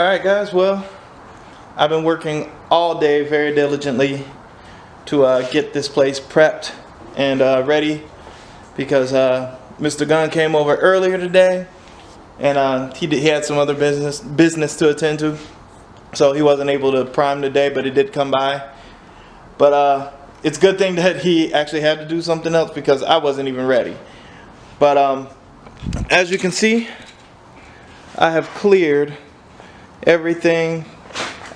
Alright guys, well, I've been working all day very diligently to get this place prepped and ready because Mr. Gunn came over earlier today and he had some other business to attend to, so he wasn't able to prime today, but he did come by. But it's a good thing that he actually had to do something else because I wasn't even ready. But as you can see, I have cleared everything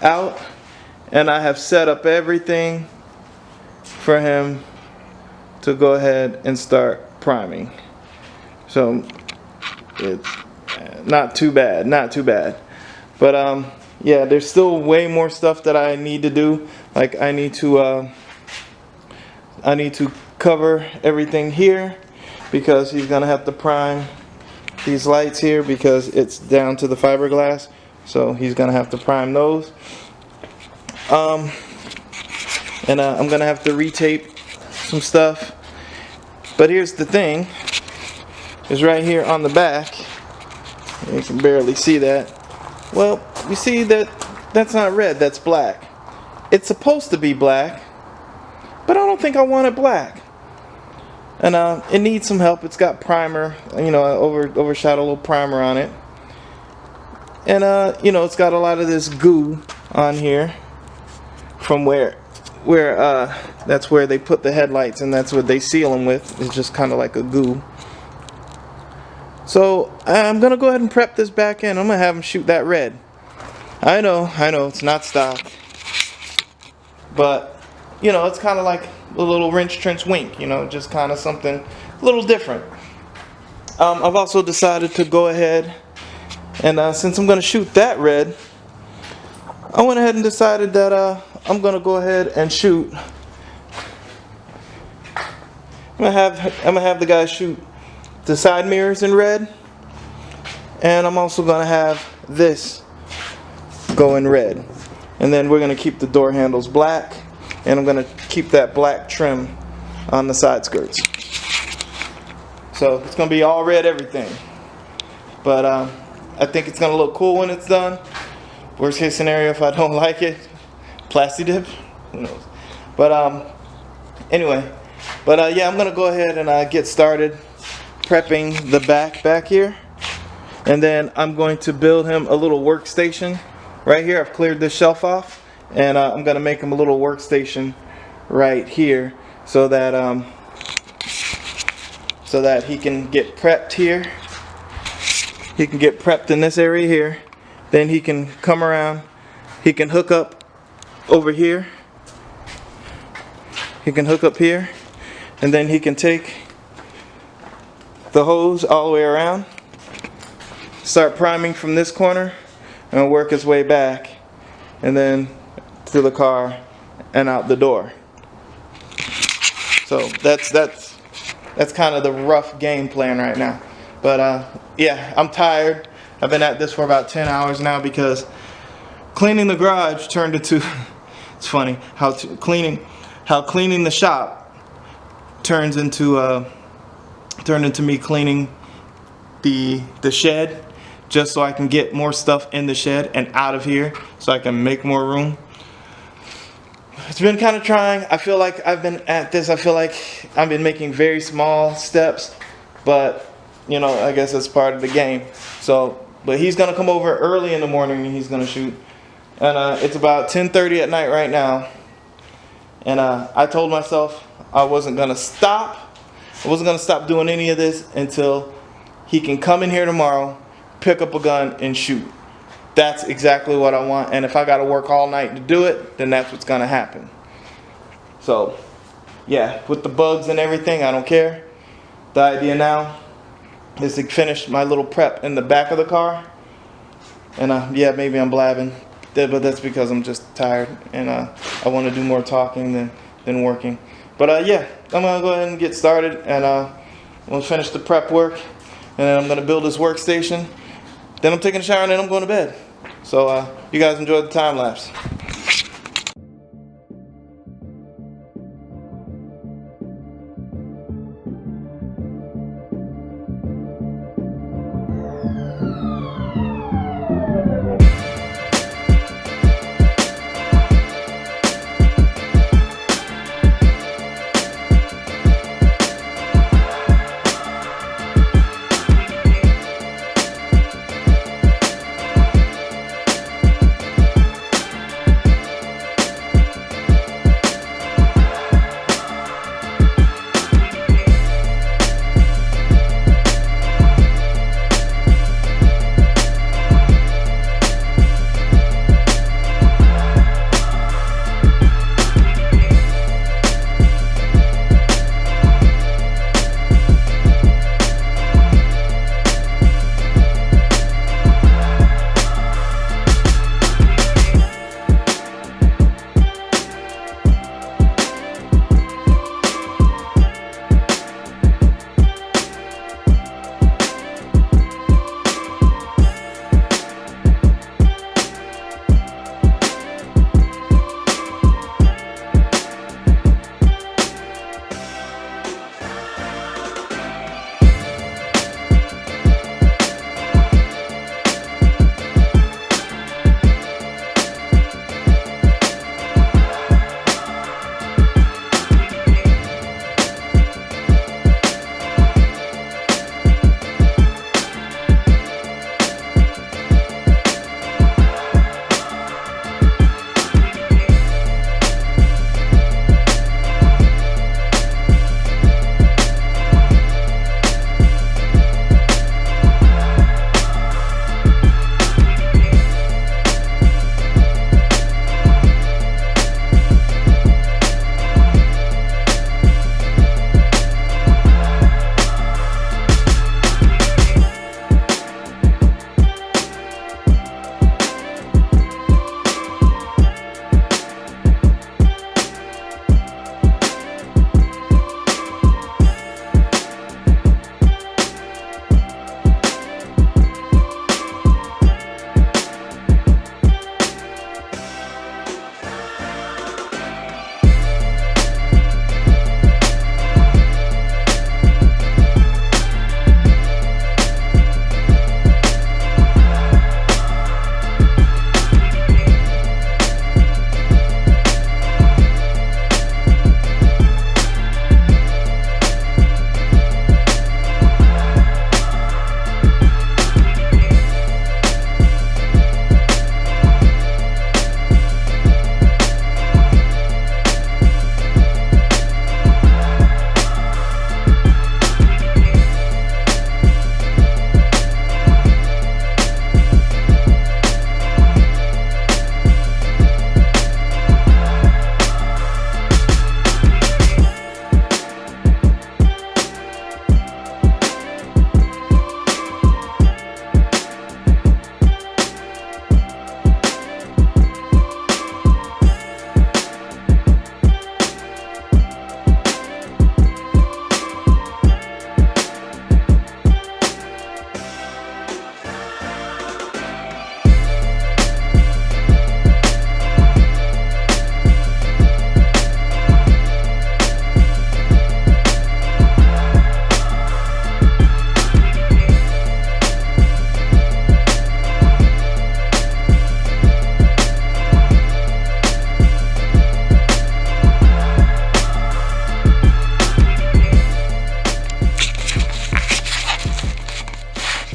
out and I have set up everything for him to go ahead and start priming. So it's not too bad, but yeah, there's still way more stuff that I need to do. Like I need to cover everything here because he's gonna have to prime these lights here because it's down to the fiberglass, so he's gonna have to prime those. And I'm gonna have to retape some stuff. But here's the thing, is right here on the back, you can barely see that. Well, you see that that's not red, that's black. It's supposed to be black, but I don't think I want it black. And it needs some help. It's got primer, you know, overshot a little primer on it. And you know, it's got a lot of this goo on here from where that's where they put the headlights, and that's what they seal them with. It's just kind of like a goo. So I'm gonna go ahead and prep this back end. I'm gonna have him shoot that red. I know it's not stock, but you know, it's kind of like a little wrench trench wink, you know, just kind of something a little different. I've also decided to go ahead and since I'm going to shoot that red, I went ahead and decided that I'm going to go ahead and shoot. I'm gonna have the guy shoot the side mirrors in red, and I'm also going to have this go in red, and then we're going to keep the door handles black. And I'm going to keep that black trim on the side skirts. So it's going to be all red everything. But I think it's going to look cool when it's done. Worst case scenario, if I don't like it, plasti dip, who knows. But anyway, yeah, I'm going to go ahead and get started prepping the back here. And then I'm going to build him a little workstation right here. I've cleared this shelf off. And I'm going to make him a little workstation right here so that he can get prepped here. He can get prepped in this area here. Then he can come around. He can hook up over here. He can hook up here. And then he can take the hose all the way around. Start priming from this corner and work his way back. And then through the car and out the door. So that's kind of the rough game plan right now. But yeah, I'm tired. I've been at this for about 10 hours now because cleaning the garage turned into it's funny how cleaning the shop turned into me cleaning the shed, just so I can get more stuff in the shed and out of here so I can make more room. It's been kind of trying. I feel like I've been at this. I feel like I've been making very small steps, but you know, I guess that's part of the game. So, but he's gonna come over early in the morning and he's gonna shoot. And it's about 10:30 at night right now. And I told myself I wasn't gonna stop. I wasn't gonna stop doing any of this until he can come in here tomorrow, pick up a gun, and shoot. That's exactly what I want, and if I gotta work all night to do it, then that's what's gonna happen. So, yeah, with the bugs and everything, I don't care. The idea now is to finish my little prep in the back of the car. And yeah, maybe I'm blabbing, but that's because I'm just tired, and I want to do more talking than working. But yeah, I'm gonna go ahead and get started, and we'll finish the prep work, and then I'm gonna build this workstation. Then I'm taking a shower and then I'm going to bed. So you guys enjoy the time lapse.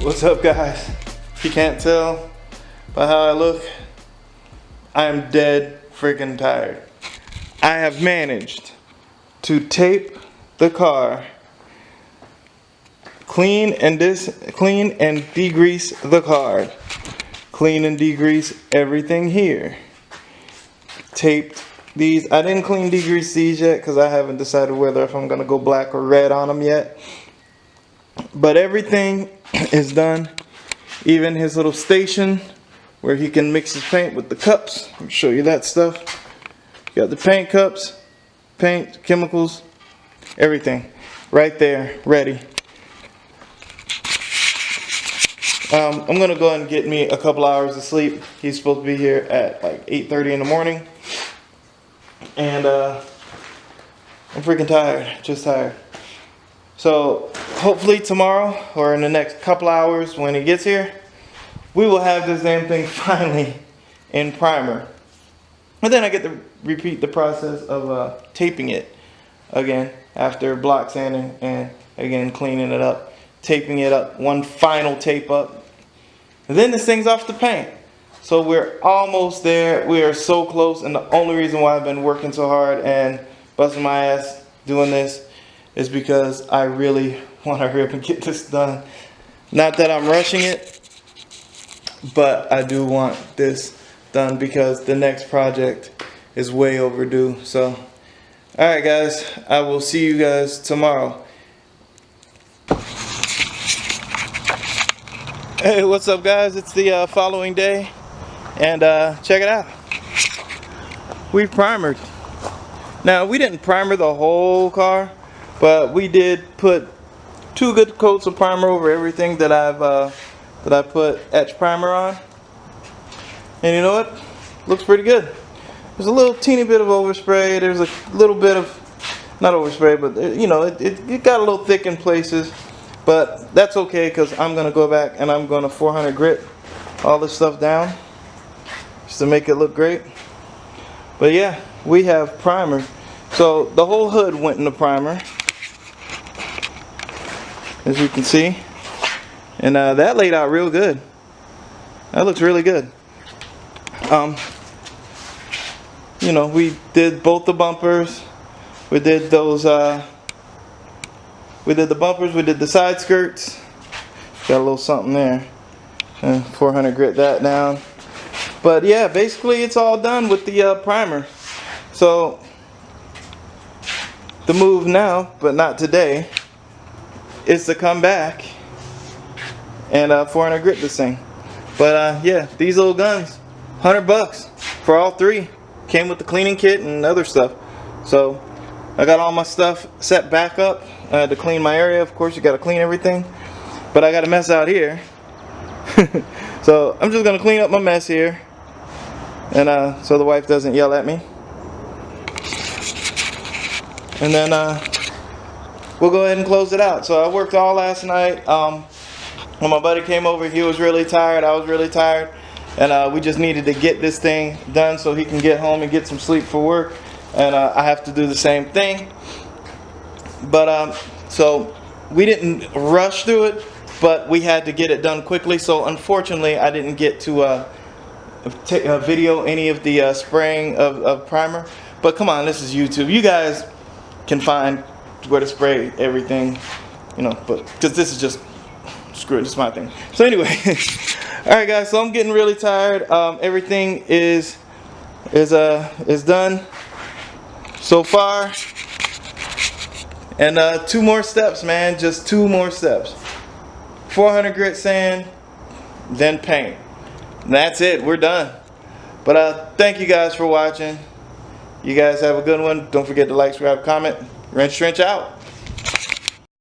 What's up, guys? If you can't tell by how I look, I am dead freaking tired. I have managed to tape the car, clean and degrease the car, clean and degrease everything here, taped these. I didn't clean degrease these yet because I haven't decided whether if I'm gonna go black or red on them yet. But everything is done. Even his little station where he can mix his paint with the cups. I'll show you that stuff. You got the paint cups, paint, chemicals, everything right there, ready. I'm gonna go ahead and get me a couple hours of sleep. He's supposed to be here at like 8:30 in the morning. And I'm freaking tired, just tired. So hopefully tomorrow or in the next couple hours when he gets here, we will have this damn thing finally in primer. And then I get to repeat the process of taping it again after block sanding and again cleaning it up, taping it up, one final tape up. And then this thing's off the paint. So we're almost there. We are so close, and the only reason why I've been working so hard and busting my ass doing this is because I really want to hurry up and get this done. Not that I'm rushing it, but I do want this done because the next project is way overdue. So, alright guys, I will see you guys tomorrow. Hey, what's up guys? It's the following day, and check it out. We've primered. Now, we didn't primer the whole car, but we did put 2 good coats of primer over everything that I put etch primer on. And you know what? Looks pretty good. There's a little teeny bit of overspray. There's a little bit of, not overspray, but you know, it got a little thick in places. But that's okay because I'm going to go back and I'm going to 400 grit all this stuff down just to make it look great. But yeah, we have primer. So the whole hood went in the primer, as you can see. And that laid out real good. That looks really good. You know, we did both the bumpers. We did those, we did the bumpers, we did the side skirts. Got a little something there. 400 grit that down. But yeah, basically it's all done with the primer. So the move now, but not today, is to come back and 400 grit this thing. But yeah, these little guns, $100 for all 3. Came with the cleaning kit and other stuff. So I got all my stuff set back up to clean my area. Of course, you got to clean everything, but I got a mess out here. So I'm just gonna clean up my mess here, and so the wife doesn't yell at me. And then we'll go ahead and close it out. So I worked all last night. When my buddy came over, he was really tired. I was really tired. And we just needed to get this thing done so he can get home and get some sleep for work. And I have to do the same thing. But so we didn't rush through it, but we had to get it done quickly. So unfortunately, I didn't get to video any of the spraying of primer. But come on, this is YouTube. You guys can find where to spray everything, you know. But because this is just screw it, it's my thing. So anyway, all right, guys. So I'm getting really tired. Everything is done so far, and 2 more steps, man. Just 2 more steps. 400 grit sand, then paint. And that's it. We're done. But thank you guys for watching. You guys have a good one. Don't forget to like, subscribe, comment. Wrench Trench out.